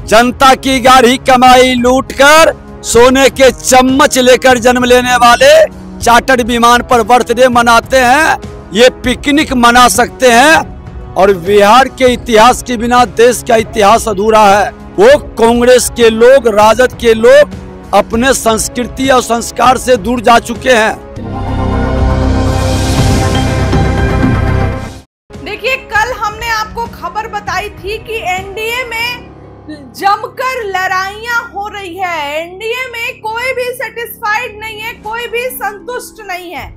जनता की गाढ़ी कमाई लूटकर सोने के चम्मच लेकर जन्म लेने वाले चार्टर्ड विमान पर बर्थडे मनाते हैं। ये पिकनिक मना सकते हैं और बिहार के इतिहास के बिना देश का इतिहास अधूरा है। वो कांग्रेस के लोग, राजद के लोग अपने संस्कृति और संस्कार से दूर जा चुके हैं। देखिए, कल हमने आपको खबर बताई थी कि एनडीए में जमकर लड़ाइयां हो रही है। एनडीए में कोई भी सेटिस्फाइड नहीं है, कोई भी संतुष्ट नहीं है।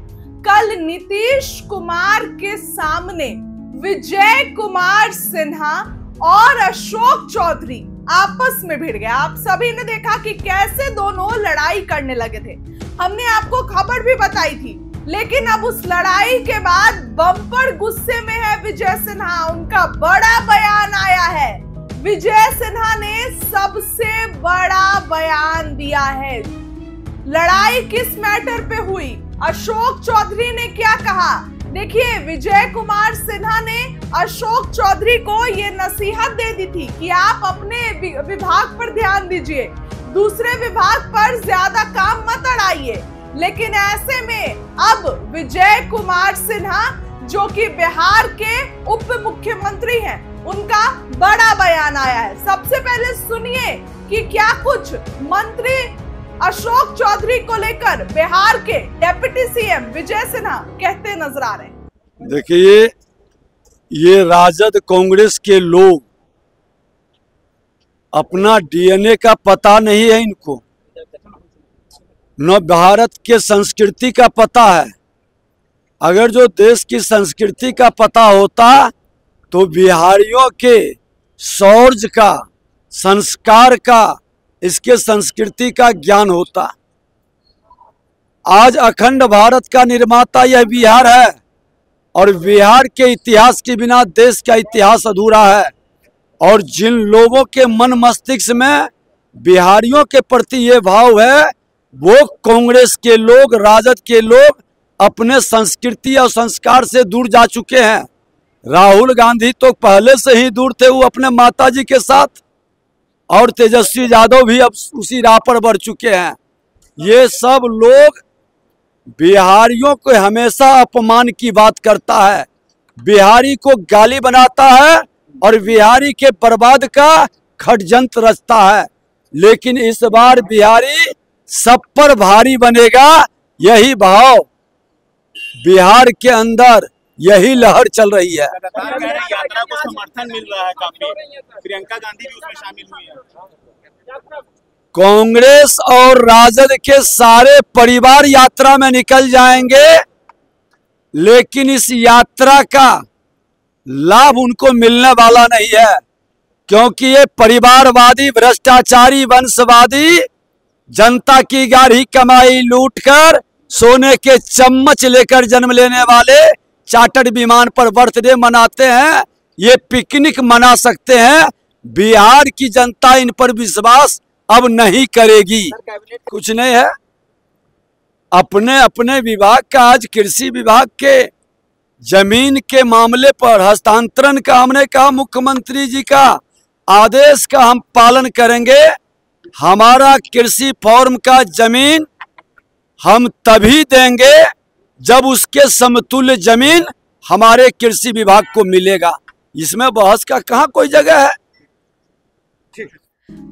कल नीतीश कुमार के सामने विजय कुमार सिन्हा और अशोक चौधरी आपस में भिड़ गए। आप सभी ने देखा कि कैसे दोनों लड़ाई करने लगे थे। हमने आपको खबर भी बताई थी, लेकिन अब उस लड़ाई के बाद बम्पर गुस्से में है विजय सिन्हा। उनका बड़ा बयान आया है। विजय सिन्हा ने सबसे बड़ा बयान दिया है। लड़ाई किस मैटर पे हुई, अशोक चौधरी ने क्या कहा, देखिए। विजय कुमार सिन्हा ने अशोक चौधरी को ये नसीहत दे दी थी कि आप अपने विभाग पर ध्यान दीजिए, दूसरे विभाग पर ज्यादा काम मत अड़ाइए। लेकिन ऐसे में अब विजय कुमार सिन्हा, जो कि बिहार के उप मुख्यमंत्री हैं, उनका बड़ा बयान आया है। सबसे पहले सुनिए कि क्या कुछ मंत्री अशोक चौधरी को लेकर बिहार के डिप्टी सीएम विजय सिन्हा कहते नजर आ रहे हैं। देखिए, ये राजद कांग्रेस के लोग, अपना डीएनए का पता नहीं है इनको, न भारत के संस्कृति का पता है। अगर जो देश की संस्कृति का पता होता तो बिहारियों के शौर्य का, संस्कार का, इसके संस्कृति का ज्ञान होता। आज अखंड भारत का निर्माता यह बिहार है और बिहार के इतिहास के बिना देश का इतिहास अधूरा है। और जिन लोगों के मन मस्तिष्क में बिहारियों के प्रति ये भाव है, वो कांग्रेस के लोग, राजद के लोग अपने संस्कृति और संस्कार से दूर जा चुके हैं। राहुल गांधी तो पहले से ही दूर थे, वो अपने माताजी के साथ, और तेजस्वी यादव भी अब उसी राह पर बढ़ चुके हैं। ये सब लोग बिहारियों को हमेशा अपमान की बात करता है, बिहारी को गाली बनाता है और बिहारी के बर्बाद का षड्यंत्र रचता है। लेकिन इस बार बिहारी सब पर भारी बनेगा, यही भाव बिहार के अंदर, यही लहर चल रही है। यात्रा को समर्थन मिल रहा है काफी, प्रियंका गांधी भी उसमें शामिल हुई है। कांग्रेस और राजद के सारे परिवार यात्रा में निकल जाएंगे, लेकिन इस यात्रा का लाभ उनको मिलने वाला नहीं है, क्योंकि ये परिवारवादी, भ्रष्टाचारी, वंशवादी जनता की गाढ़ी कमाई लूटकर सोने के चम्मच लेकर जन्म लेने वाले चार्टर्ड विमान पर बर्थडे मनाते हैं। ये पिकनिक मना सकते हैं। बिहार की जनता इन पर विश्वास अब नहीं करेगी। कुछ नहीं है, अपने अपने विभाग का, आज कृषि विभाग के जमीन के मामले पर हस्तांतरण का हमने कहा मुख्यमंत्री जी का आदेश का हम पालन करेंगे। हमारा कृषि फॉर्म का जमीन हम तभी देंगे जब उसके समतुल्य जमीन हमारे कृषि विभाग को मिलेगा। इसमें बहस का कहाँ कोई जगह है।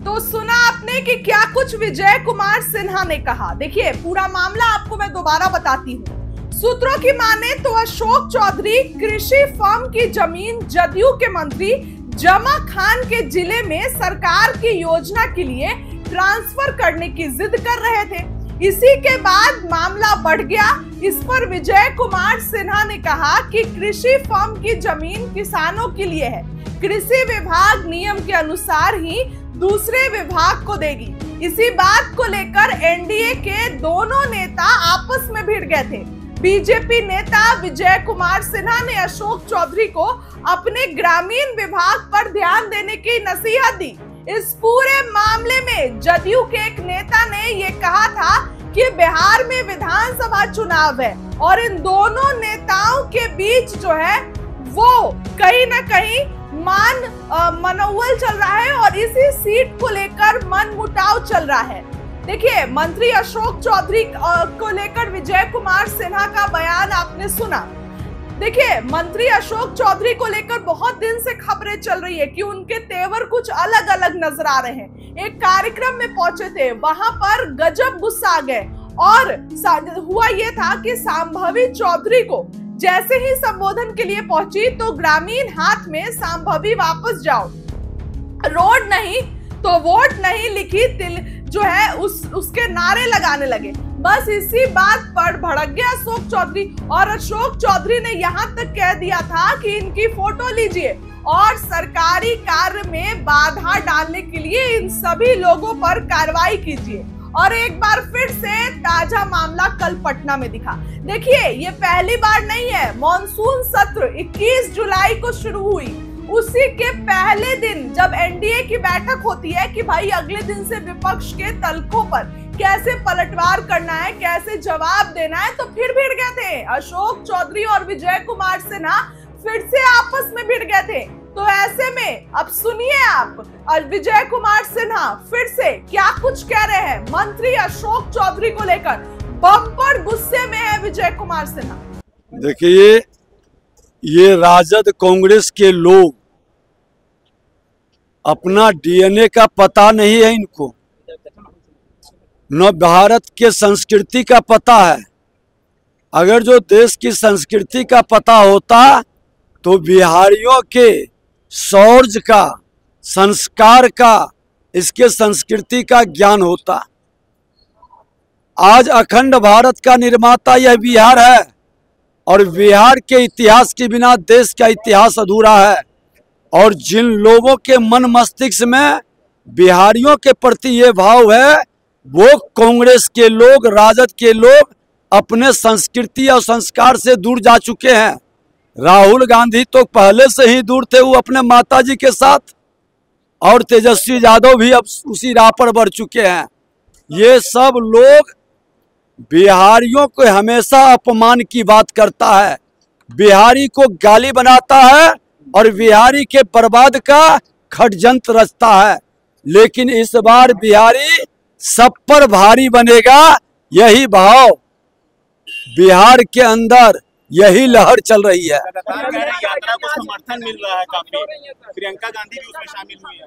तो सुना आपने कि क्या कुछ विजय कुमार सिन्हा ने कहा। देखिए, पूरा मामला आपको मैं दोबारा बताती हूँ। सूत्रों की माने तो अशोक चौधरी कृषि फर्म की जमीन जदयू के मंत्री जमा खान के जिले में सरकार की योजना के लिए ट्रांसफर करने की जिद कर रहे थे। इसी के बाद मामला बढ़ गया। इस पर विजय कुमार सिन्हा ने कहा कि कृषि फर्म की जमीन किसानों के लिए है, कृषि विभाग नियम के अनुसार ही दूसरे विभाग को देगी। इसी बात को लेकर एनडीए के दोनों नेता आपस में भिड़ गए थे। बीजेपी नेता विजय कुमार सिन्हा ने अशोक चौधरी को अपने ग्रामीण विभाग पर ध्यान देने की नसीहत दी। इस पूरे मामले में जदयू के एक नेता ने ये कहा था कि बिहार में विधानसभा चुनाव है और इन दोनों नेताओं के बीच जो है वो कहीं ना कहीं मनोवल चल रहा है और इसी सीट को लेकर मनमुटाव चल रहा है। देखिए, मंत्री अशोक चौधरी को लेकर विजय कुमार सिन्हा का बयान आपने सुना। देखिए, मंत्री अशोक चौधरी को लेकर बहुत दिन से खबरें चल रही है कि उनके तेवर कुछ अलग अलग नजर आ रहे हैं। एक कार्यक्रम में पहुंचे थे, वहां पर गजब गुस्सा आ गए और हुआ ये था कि संभवी चौधरी को जैसे ही संबोधन के लिए पहुंची तो ग्रामीण हाथ में संभवी वापस जाओ, रोड नहीं तो वोट नहीं लिखी जो है उसके नारे लगाने लगे। बस इसी बात पर भड़क गया अशोक चौधरी और अशोक चौधरी ने यहां तक कह दिया था कि इनकी फोटो लीजिए और सरकारी कार्य में बाधा डालने के लिए इन सभी लोगों पर कार्रवाई कीजिए। और एक बार फिर से ताजा मामला कल पटना में दिखा। देखिए, ये पहली बार नहीं है। मॉनसून सत्र 21 जुलाई को शुरू हुई, उसी के पहले दिन जब एनडीए की बैठक होती है कि भाई अगले दिन से विपक्ष के तलखों पर कैसे पलटवार करना है, कैसे जवाब देना है, तो फिर भिड़ गए थे अशोक चौधरी और विजय कुमार सिन्हा, फिर से आपस में भिड़ गए थे। तो ऐसे में अब सुनिए आप, विजय कुमार सिन्हा फिर से क्या कुछ कह रहे हैं मंत्री अशोक चौधरी को लेकर। बम्पर गुस्से में है विजय कुमार सिन्हा। देखिए, ये राजद कांग्रेस के लोग अपना डीएनए का पता नहीं है इनको, न भारत के संस्कृति का पता है। अगर जो देश की संस्कृति का पता होता तो बिहारियों के शौर्य का, संस्कार का, इसके संस्कृति का ज्ञान होता। आज अखंड भारत का निर्माता यह बिहार है और बिहार के इतिहास के बिना देश का इतिहास अधूरा है। और जिन लोगों के मन मस्तिष्क में बिहारियों के प्रति ये भाव है, वो कांग्रेस के लोग, राजद के लोग अपने संस्कृति और संस्कार से दूर जा चुके हैं। राहुल गांधी तो पहले से ही दूर थे, वो अपने माताजी के साथ, और तेजस्वी यादव भी अब उसी राह पर बढ़ चुके हैं। ये सब लोग बिहारियों को हमेशा अपमान की बात करता है, बिहारी को गाली बनाता है और बिहारी के बर्बाद का षड्यंत्र रचता है। लेकिन इस बार बिहारी सब पर भारी बनेगा, यही भाव बिहार के अंदर, यही लहर चल रही है। लगातार कह रहे हैं यात्रा को समर्थन मिल रहा है काफी, प्रियंका गांधी भी उसमें शामिल हुई है।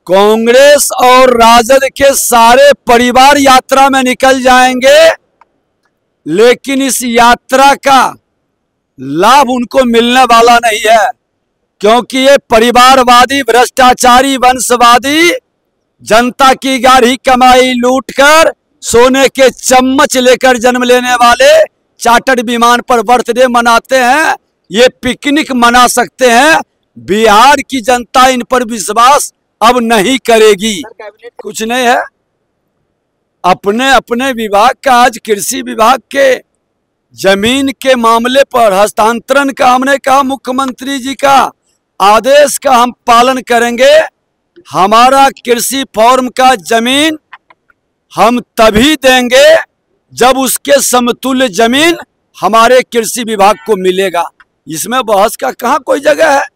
कांग्रेस और राजद के सारे परिवार यात्रा में निकल जाएंगे, लेकिन इस यात्रा का लाभ उनको मिलने वाला नहीं है, क्योंकि ये परिवारवादी, भ्रष्टाचारी, वंशवादी, जनता की गाढ़ी कमाई लूटकर सोने के चम्मच लेकर जन्म लेने वाले चार्टर्ड विमान पर बर्थडे मनाते हैं। ये पिकनिक मना सकते हैं। बिहार की जनता इन पर विश्वास अब नहीं करेगी। कुछ नहीं है, अपने अपने विभाग का, आज कृषि विभाग के जमीन के मामले पर हस्तांतरण का हमने कहा मुख्यमंत्री जी का आदेश का हम पालन करेंगे। हमारा कृषि फॉर्म का जमीन हम तभी देंगे जब उसके समतुल्य जमीन हमारे कृषि विभाग को मिलेगा। इसमें बहस का कहाँ कोई जगह है।